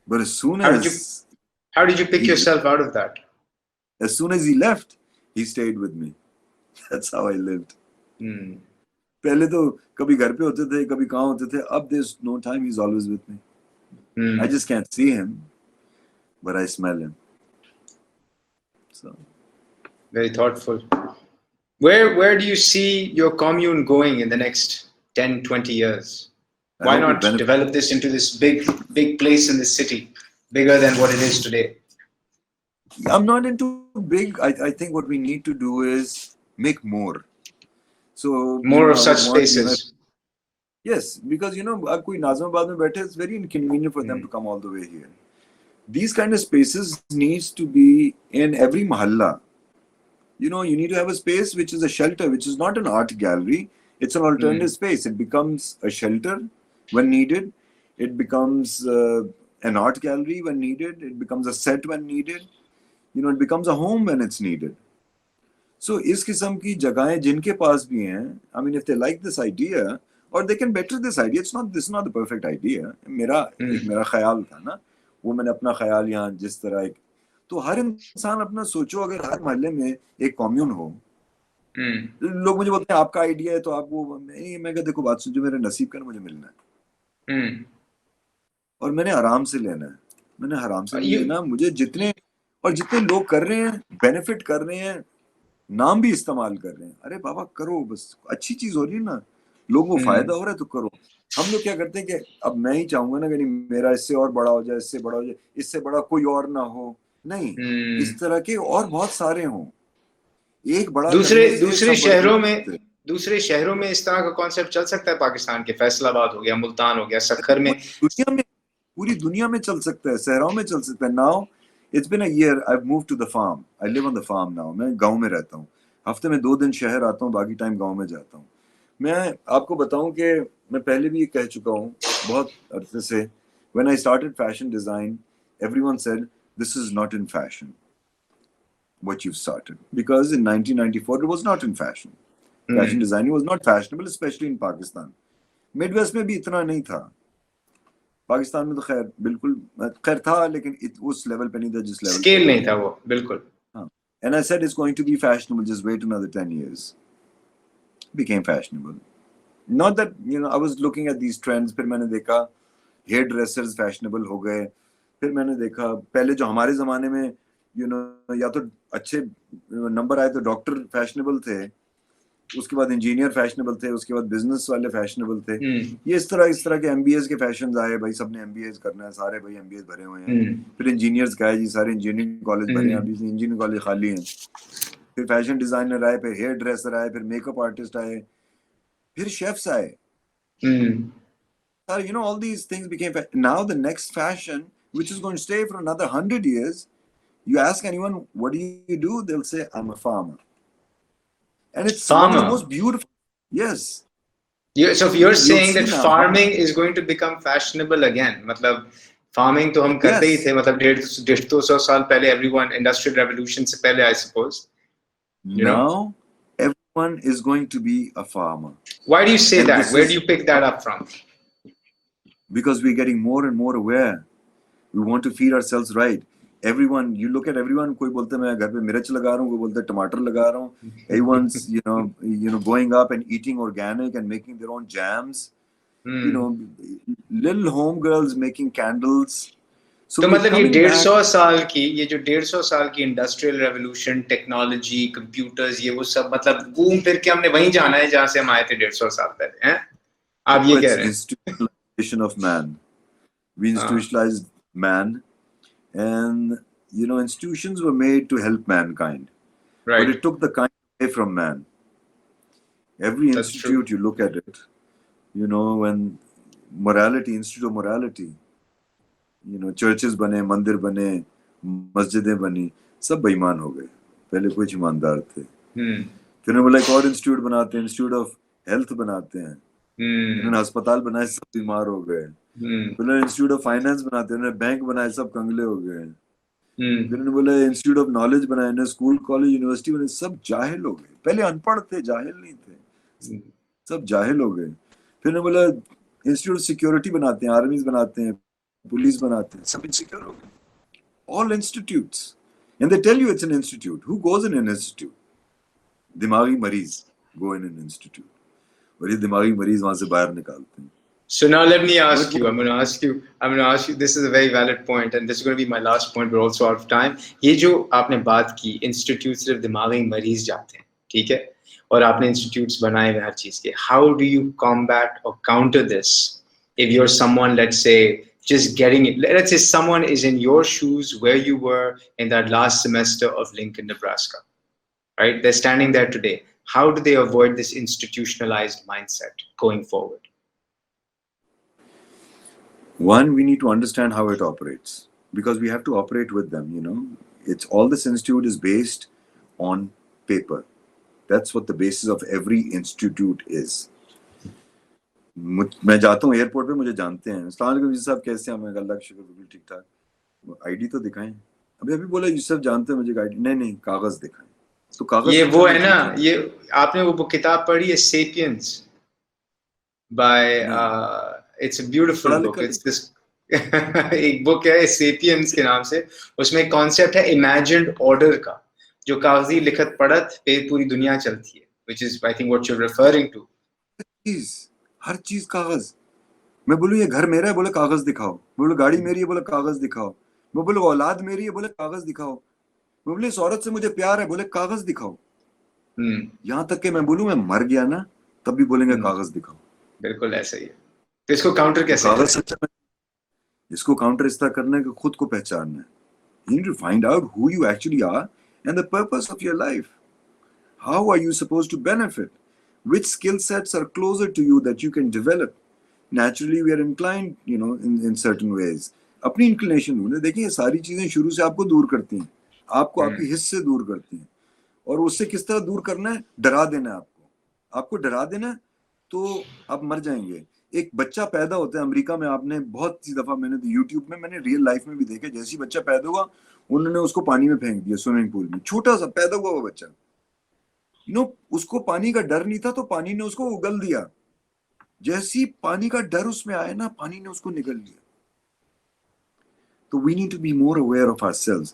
But as soon How did you as how did you pick he, yourself out of that? as soon as he left, he stayed with me. That's how I lived. Hmm. पहले तो कभी घर पे होते थे, कभी कहाँ होते थे. Up there's no time. He's always with me. Hmm. I just can't see him, but I smell him. So Very thoughtful. Where do you see your commune going in the next 10, 20 years? I Why hope we not benefit. develop this into this big place in the city, bigger than what it is today? I'm not into big. I think what we need to do is make more. So, More of I such would want, spaces. yes, because, अब कोई नाज़िमाबाद में बैठे, it's very inconvenient for them to come all the way here. These kind of spaces needs to be in every mahalla. You need to have a space which is a shelter, which is not an art gallery. It's an alternative space. It becomes a shelter when needed. It becomes an art gallery when needed. It becomes a set when needed. It becomes a home when it's needed. So, इस किस्म की जगहें जिनके पास भी हैं, I mean, if they like this idea, or they can better this idea. This is not the perfect idea. मेरा ख्याल था ना, वो मैंने अपना ख्याल यहाँ जिस तरह तो हर इंसान अपना सोचो, अगर हर मोहल्ले में एक कॉम्यून हो. लोग मुझे बोलते हैं आपका आइडिया है तो आप वो, मैं कहता देखो बात सुनो, मेरे नसीब का ना मुझे मिलना है. और मैंने आराम से लेना है. मैंने आराम से नहीं लेना. मुझे जितने लोग कर रहे हैं, बेनिफिट कर रहे हैं, नाम भी इस्तेमाल कर रहे हैं, अरे बाबा करो, बस अच्छी चीज हो रही है ना, लोगों को फायदा हो रहा है तो करो. हम लोग क्या करते हैं कि अब मैं ही चाहूंगा ना कि मेरा इससे और बड़ा हो जाए, इससे बड़ा हो जाए, इससे बड़ा कोई और ना हो. नहीं, इस तरह के और बहुत सारे हों. एक बड़ा दूसरे शहरों में इस तरह का कॉन्सेप्ट चल सकता है. पाकिस्तान के फैसलाबाद हो गया, मुल्तान हो गया, सक्खर में, पूरी दुनिया में चल सकता है, शहरों में चल सकता है. Now it's been a year. I've moved to the farm. I live on the farm now. मैं गांव में रहता हूँ. हफ्ते में 2 दिन शहर आता हूँ, बाकी टाइम गांव में जाता हूँ. मैं आपको बताऊं कि मैं पहले भी ये कह चुका हूँ बहुत अरसे से. When I started fashion design, everyone said this is not in fashion. What you've started, because in 1994 it was not in fashion. Fashion designing was not fashionable, especially in Pakistan. Midwest में भी इतना नहीं था. पाकिस्तान में तो खैर बिल्कुल खैर था, लेकिन उस लेवल पे नहीं था जिस लेवल स्केल नहीं था वो, बिल्कुल. And I said it's going to be fashionable, just wait another 10 years. Became fashionable. Not that, I was looking at these trends. फिर मैंने देखा हेयर ड्रेसर्स फैशनेबल हो गए. फिर मैंने देखा पहले जो हमारे जमाने में या तो अच्छे नंबर आए तो डॉक्टर फैशनेबल थे, उसके बाद इंजीनियर फैशनेबल थे, उसके बाद बिजनेस वाले फैशनेबल थे. ये इस तरह के एमबीएस के फैशन आए. भाई सबने एमबीएस करना है, सारे भाई एमबीएस भरे हुए हैं. फिर इंजीनियर्स का है जी, सारे इंजीनियरिंग कॉलेज भरे हैं, अभी इंजीनियरिंग कॉलेज खाली हैं. फिर फैशन डिजाइनर आए, फिर हेयर ड्रेसर आए, फिर मेकअप आर्टिस्ट आए, फिर शेफ्स आए. All these things became now the next fashion, which is going to stay for another 100 years. You ask anyone, what do you do? They'll say, I'm a farmer. And it's one of the most beautiful. Yes. So you're saying that farming is going to become fashionable again. मतलब farming तो हम करते ही थे, मतलब 150-200 साल पहले, everyone, industrial revolution से पहले, I suppose. Now, everyone is going to be a farmer. Why do you say that? Where do you pick that up from? Because we're getting more and more aware. We want to feed ourselves right. Everyone, you look at everyone, कोई बोलता है मैं घर पे मिर्च लगा रहा हूँ, कोई बोलता है टमाटर लगा रहा हूँ. Everyone's, going up and eating organic and making their own jams. Little home girls making candles. So तो मतलब ये 150 साल की इंडस्ट्रियल रेवोल्यूशन, टेक्नोलॉजी, कंप्यूटर्स, ये वो सब मतलब घूम फिर के हमने वहीं जाना है जहाँ से हम आए थे 150 साल पहले, हैं? आप ये कह रहे हैं? Institutionalization of man. We institutionalized man, and institutions were made to help mankind, but Right. it took the kind away from man. Every That's true. institute, you look at it, when morality, institute of morality, churches बने, मंदिर बने, मस्जिदें बनी, सब बेईमान हो गए. पहले कुछ ईमानदार थे. फिर उन्होंने बोला एक और इंस्टीट्यूट बनाते हैं, इंस्टीट्यूट ऑफ हेल्थ बनाते हैं. उन्होंने अस्पताल बनाए, सब बीमार हो गए. फिर उन्होंने इंस्टीट्यूट ऑफ फाइनेंस बनाते हैं, उन्होंने बैंक बनाए, सब कंगले हो गए. फिर उन्होंने बोला इंस्टीट्यूट ऑफ नॉलेज बनाए, उन्होंने स्कूल कॉलेज यूनिवर्सिटी बनाए, सब जाहिल हो गए. पहले अनपढ़ थे, जाहिल नहीं थे, सब जाहिल हो गए. फिर उन्होंने बोला इंस्टीट्यूट ऑफ सिक्योरिटी बनाते हैं, आर्मीज बनाते हैं, पुलिस बनाते हैं, सब इनसिक्योर हो गए. All institutes, and they tell you it's an institute. Who goes in an institute? दिमागी मरीज go in an institute, और ये दिमागी मरीज वहां से बाहर निकालते हैं. So now let me ask you. I'm going to ask you. This is a very valid point, and this is going to be my last point. We're also out of time. ये जो आपने बात की, institute सिर्फ दिमागी मरीज जाते हैं, ठीक है? और आपने institutes बनाए हुए हर चीज के. How do you combat or counter this? If you're someone, let's say, just getting it. Let's say someone is in your shoes where you were in that last semester of Lincoln, Nebraska, right? They're standing there today. How do they avoid this institutionalized mindset going forward? One, we need to understand how it operates, because we have to operate with them. It's all this institute is based on paper. That's what the basis of every institute is. मैं जाता हूँ airport पे, मुझे जानते हैं. अस्सलाम वालेकुम जी साहब, कैसे हैं? मैं अल्लाह का शुक्र, बिल्कुल ठीक ठाक. आईडी तो दिखाएं. अभी बोला यूसुफ जानते हैं मुझे, आईडी नहीं, कागज दिखाएं. तो कागज ये वो है ना, ये आपने वो किताब पढ़ी है, sapiens bye it's a beautiful book. It's this एक बुक है सेपियंस के नाम से. उसमें एक कॉन्सेप्ट है इमेजिन्ड ऑर्डर का, जो कागजी लिखत पढ़त पे पूरी दुनिया चलती है, which is I think what you are referring to. हर चीज कागज. मैं बोलूं ये घर मेरा है, बोले कागज दिखाओ. मैं बोलूं गाड़ी मेरी है, बोले कागज दिखाओ. मैं बोलूं औलाद मेरी है, बोले कागज दिखाओ. मैं बोले इस औरत से मुझे प्यार है, बोले कागज दिखाओ. यहाँ तक कि मैं बोलूं मैं मर गया ना, तब भी बोलेंगे कागज दिखाओ. बिल्कुल ऐसा ही है. तो इसको काउंटर कैसे कागज सच्चा में, इसको काउंटर इस तरह करना है कि खुद को पहचानना है. You need to find out who you actually are and the purpose of your life. How are you supposed to benefit? Which skill sets are closer to you that you can develop? Naturally, we are inclined, in certain ways. अपनी inclination ढूंढे. देखिए ये सारी चीजें शुरू से आपको दूर करती हैं, आपको आपकी हिस्स से दूर करती हैं. और उससे किस तरह दूर करना है? डरा देना है आपको डरा देना है, तो आप मर जाएंगे. एक बच्चा पैदा होता है अमेरिका में, आपने बहुत सी दफा, मैंने यूट्यूब में, मैंने रियल लाइफ में भी देखा. जैसे ही बच्चा पैदा हुआ, उन्होंने उसको पानी में फेंक दिया, स्विमिंग पूल में. छोटा सा पैदा हुआ वो बच्चा, उसको पानी का डर नहीं था, तो पानी ने उसको उगल दिया. जैसी पानी का डर उसमें आया ना, पानी ने उसको निगल लिया. So we need to be more aware of ourselves.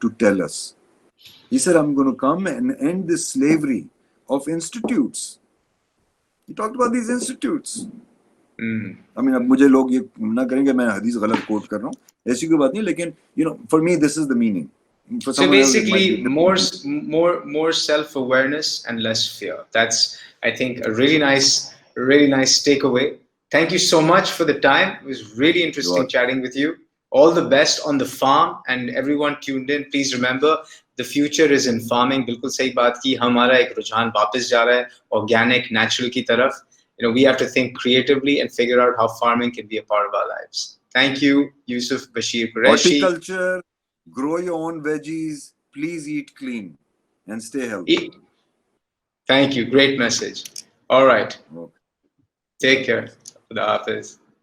to tell us. He said, I'm going to come and end this slavery of institutes. He talked about these institutes. I mean, अब मुझे लोग ये ना करेंगे मैं हदीस गलत coat कर रहा हूँ, ऐसी कोई बात नहीं, लेकिन for me this is the meaning. So basically, more self-awareness and less fear. That's, I think, a really nice takeaway. Thank you so much for the time. It was really interesting chatting with you. All the best on the farm, and everyone tuned in. Please remember, the future is in farming. बिल्कुल सही बात की. हमारा एक रुझान वापस जा रहा है organic, natural की तरफ. We have to think creatively and figure out how farming can be a part of our lives. Thank you, Yusuf Bashir Qureshi. Horticulture, grow your own veggies. Please eat clean and stay healthy. Thank you. Great message. All right. Okay. Take care. Khuda Hafiz.